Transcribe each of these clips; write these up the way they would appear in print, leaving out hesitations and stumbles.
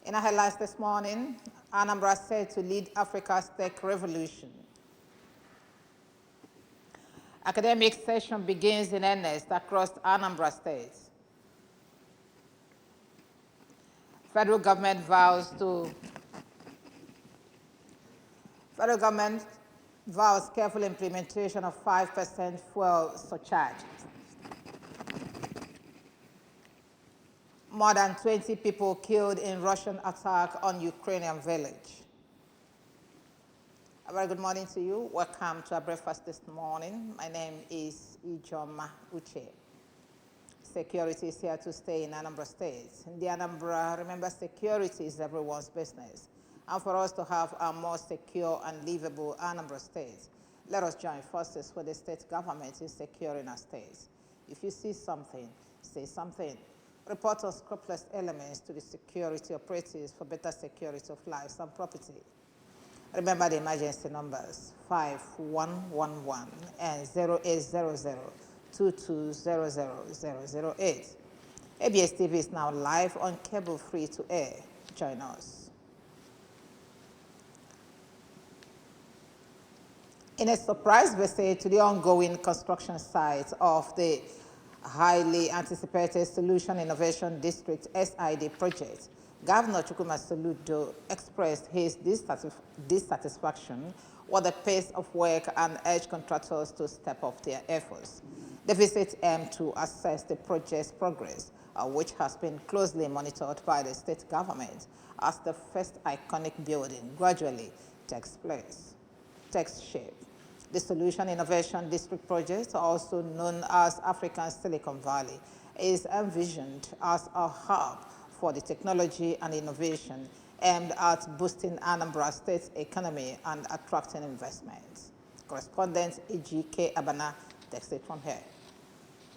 In our headlines this morning, Anambra said to lead Africa's tech revolution. Academic session begins in earnest across Anambra State. Federal government vows careful implementation of 5% fuel surcharge. More than 20 people killed in Russian attack on Ukrainian village. A very good morning to you. Welcome to our breakfast this morning. My name is Ijoma Uche. Security is here to stay in Anambra State. In the Anambra, remember, security is everyone's business. And for us to have a more secure and livable Anambra State, let us join forces with the state government in securing our state. If you see something, say something. Report unscrupulous elements to the security operatives for better security of lives and property. Remember the emergency numbers 5111 and 0800-2200-008. ABS TV is now live on cable free to air. Join us. In a surprise visit to the ongoing construction site of the highly anticipated Solution Innovation District SID project, Governor Chukwuma Soludo expressed his dissatisfaction with the pace of work and urged contractors to step up their efforts. The visit aimed to assess the project's progress, which has been closely monitored by the state government as the first iconic building gradually takes shape. The Solution Innovation District project, also known as African Silicon Valley, is envisioned as a hub for the technology and innovation aimed at boosting Anambra State's economy and attracting investments. Correspondent E.G.K. Abana takes it from here.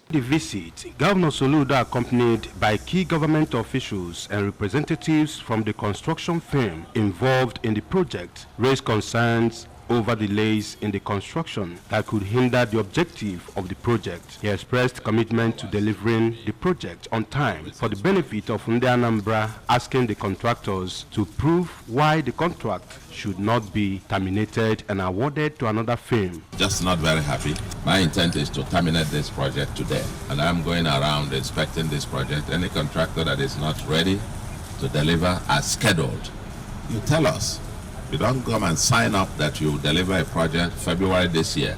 The visit, Governor Soludo, accompanied by key government officials and representatives from the construction firm involved in the project, raised concerns over delays in the construction that could hinder the objective of the project. He expressed commitment to delivering the project on time for the benefit of Anambra, asking the contractors to prove why the contract should not be terminated and awarded to another firm. Just not very happy. My intent is to terminate this project today, and I'm going around inspecting this project. Any contractor that is not ready to deliver as scheduled, you tell us. You don't come and sign up that you deliver a project February this year.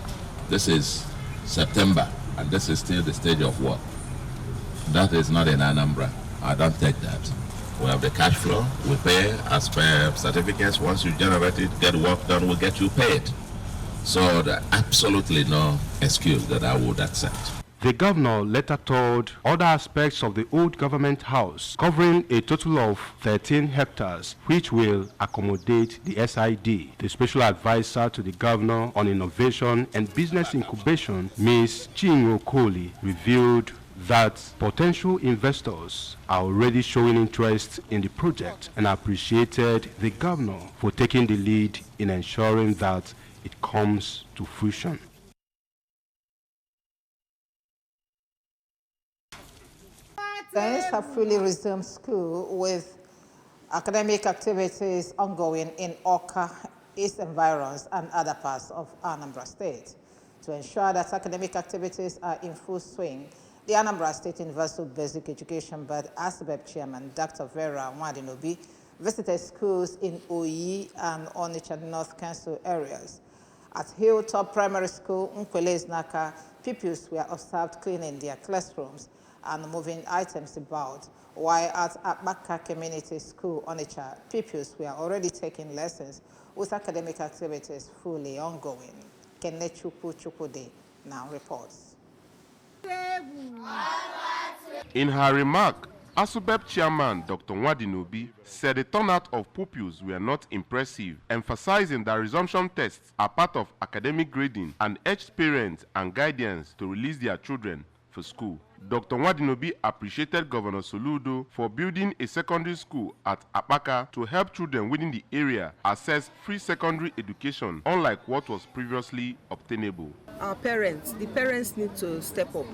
This is September, and this is still the stage of work. That is not in Anambra. I don't take that. We have the cash flow. We pay as per certificates. Once you generate it, get work done, we'll get you paid. So there's absolutely no excuse that I would accept. The governor later toured other aspects of the old government house, covering a total of 13 hectares, which will accommodate the SID. The special advisor to the governor on innovation and business incubation, Ms. Chinwo Koli, revealed that potential investors are already showing interest in the project and appreciated the governor for taking the lead in ensuring that it comes to fruition. Students have fully resumed school with academic activities ongoing in Oka, East Environs, and other parts of Anambra State. To ensure that academic activities are in full swing, the Anambra State Universal Basic Education Board ASBEB Chairman Dr. Vera Nwadinobi visited schools in Oyi and Onitsha North Council areas. At Hilltop Primary School, Nkweleznaka, pupils were observed cleaning their classrooms and moving items about, while at Akbaka Community School, Onitsha, pupils were already taking lessons with academic activities fully ongoing. Kenechukwu Chukwude now reports. In her remark, ASUBEB Chairman Dr. Nwadinobi said the turnout of pupils were not impressive, emphasizing that resumption tests are part of academic grading and urged parents and guardians to release their children for school. Dr. Nwadinobi appreciated Governor Soludo for building a secondary school at Apaka to help children within the area access free secondary education, unlike what was previously obtainable. The parents need to step up.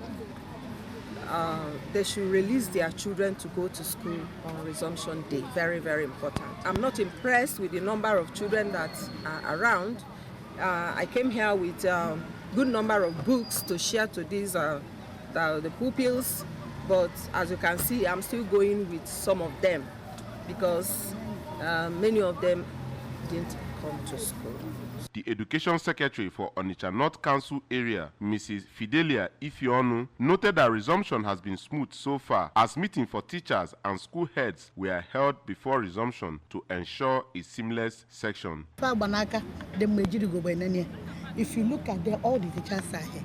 they should release their children to go to school on resumption day. Very, very important. I'm not impressed with the number of children that are around. I came here with a good number of books to share to these the pupils, but as you can see, I'm still going with some of them because many of them didn't come to school. The Education Secretary for Onitsha North Council area, Mrs. Fidelia Ifeonu, noted that resumption has been smooth so far, as meetings for teachers and school heads were held before resumption to ensure a seamless section. If you look at all the teachers are here,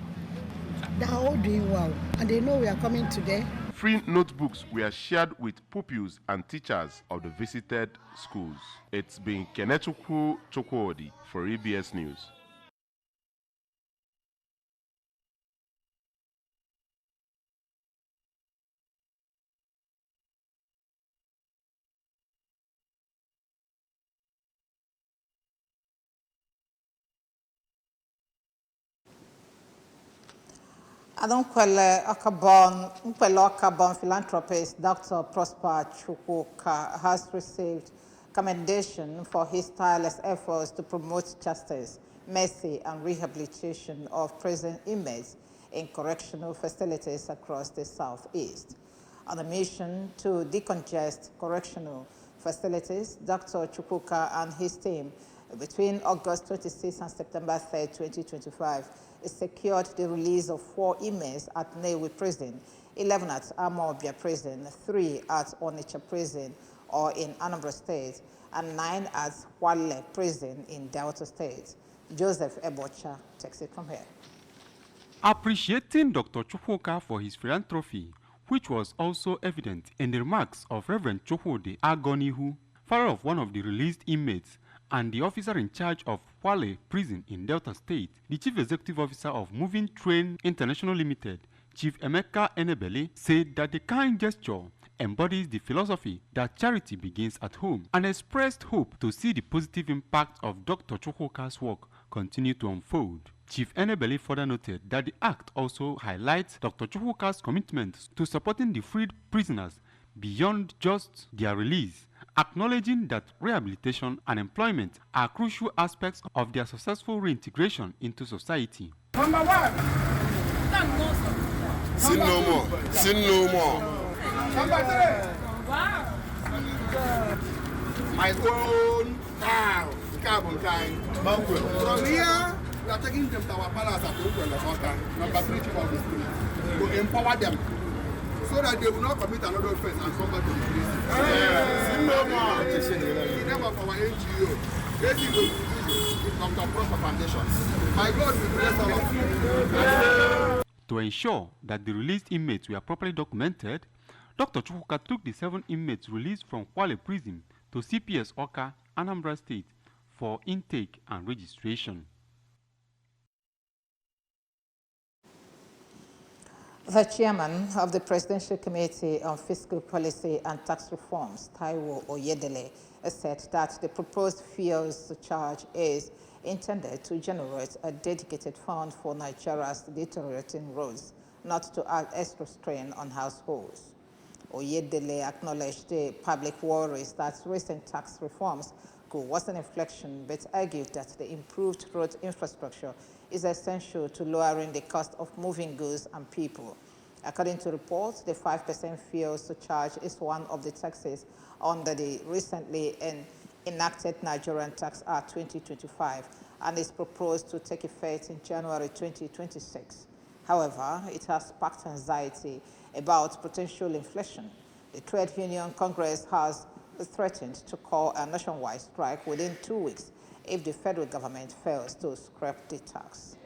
they are all doing well, and they know we are coming today. Free notebooks were shared with pupils and teachers of the visited schools. It's been Kenechukwu Chukwudi for EBS News. Adonkwele Okabon philanthropist Dr. Prosper Chukwuka has received commendation for his tireless efforts to promote justice, mercy, and rehabilitation of prison inmates in correctional facilities across the Southeast. On a mission to decongest correctional facilities, Dr. Chukwuka and his team, between August 26 and September 3, 2025, secured the release of 4 inmates at Newe Prison, 11 at Amobia Prison, 3 at Onitsha Prison or in Anambra State, and 9 at Wale Prison in Delta State. Joseph Ebocha takes it from here. Appreciating Dr. Chukwuka for his philanthropy, which was also evident in the remarks of Reverend Chukwudi Agonihu, father of one of the released inmates, and the officer in charge of Wale Prison in Delta State, the chief executive officer of Moving Train International Limited, Chief Emeka Enebele, said that the kind gesture embodies the philosophy that charity begins at home, and expressed hope to see the positive impact of Dr. Chukwuka's work continue to unfold. Chief Enebele further noted that the act also highlights Dr. Chukwuka's commitment to supporting the freed prisoners beyond just their release, acknowledging that rehabilitation and employment are crucial aspects of their successful reintegration into society. Number 1. Sin no more. Sin no more. Number 3. Wow. My own cow. Carbon kind. From here, we are taking them to our palace at Oakland. Number 3 chief of the street. To empower them, so that they will not commit another offense and come back to the prison. In the name of our NGO, this is the Dr. Prosper Foundation. My God will bless all of you. To ensure that the released inmates were properly documented, Dr. Chukwuka took the 7 inmates released from Wale Prison to CPS Oka, Anambra State, for intake and registration. The chairman of the Presidential Committee on Fiscal Policy and Tax Reforms, Taiwo Oyedele, said that the proposed fuel surcharge is intended to generate a dedicated fund for Nigeria's deteriorating roads, not to add extra strain on households. Oyedele acknowledged the public worries that recent tax reforms could worsen inflation, but argued that the improved road infrastructure is essential to lowering the cost of moving goods and people. According to reports, the 5% fuel surcharge is one of the taxes under the recently enacted Nigerian Tax Act 2025 and is proposed to take effect in January 2026. However, it has sparked anxiety about potential inflation. The Trade Union Congress has threatened to call a nationwide strike within 2 weeks if the federal government fails to scrap the tax.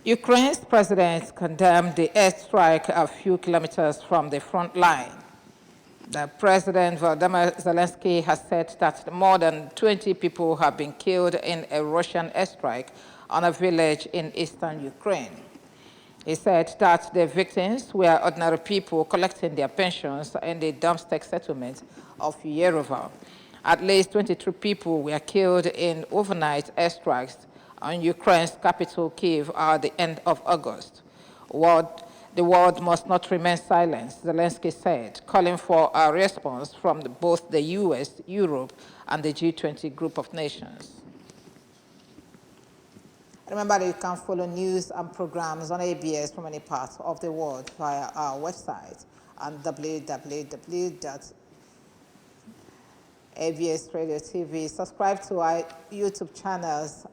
Ukraine's president condemned the airstrike a few kilometers from the front line. The President Volodymyr Zelensky has said that more than 20 people have been killed in a Russian airstrike on a village in eastern Ukraine. He said that the victims were ordinary people collecting their pensions in the Domstek settlement of Yerevan. At least 23 people were killed in overnight airstrikes on Ukraine's capital, Kyiv, at the end of August. The world must not remain silent, Zelensky said, calling for a response from both the US, Europe, and the G20 group of nations. Remember that you can follow news and programs on ABS from any part of the world via our website on www.abs Radio TV. Subscribe to our YouTube channels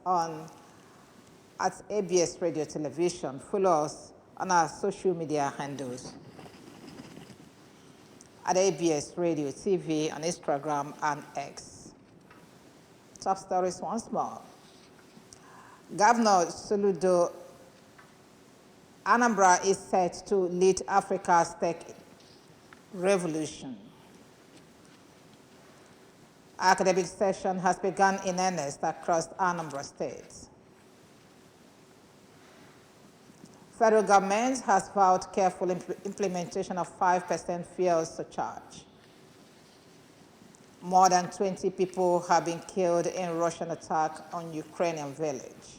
at ABS Radio Television. Follow us on our social media handles at ABS Radio TV on Instagram and X. Top stories once more. Governor Soludo Anambra is set to lead Africa's tech revolution. Academic session has begun in earnest across Anambra State. Federal government has vowed careful implementation of 5% fuel surcharge. More than 20 people have been killed in Russian attack on Ukrainian village.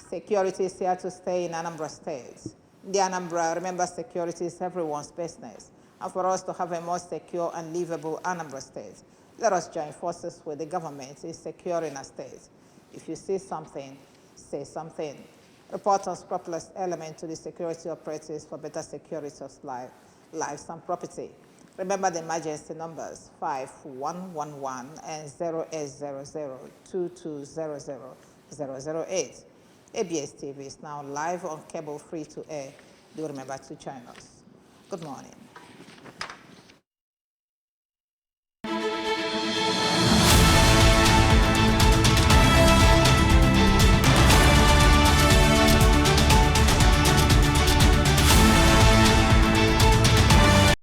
Security is here to stay in Anambra State. The Anambra, remember, security is everyone's business. And for us to have a more secure and livable Anambra State, let us join forces with the government in securing our state. If you see something, say something. Report unscrupulous element to the security operatives for better security of lives and property. Remember the emergency numbers 5111 and 0800-2200-008. ABS TV is now live on cable free to air. Do remember to join us. Good morning.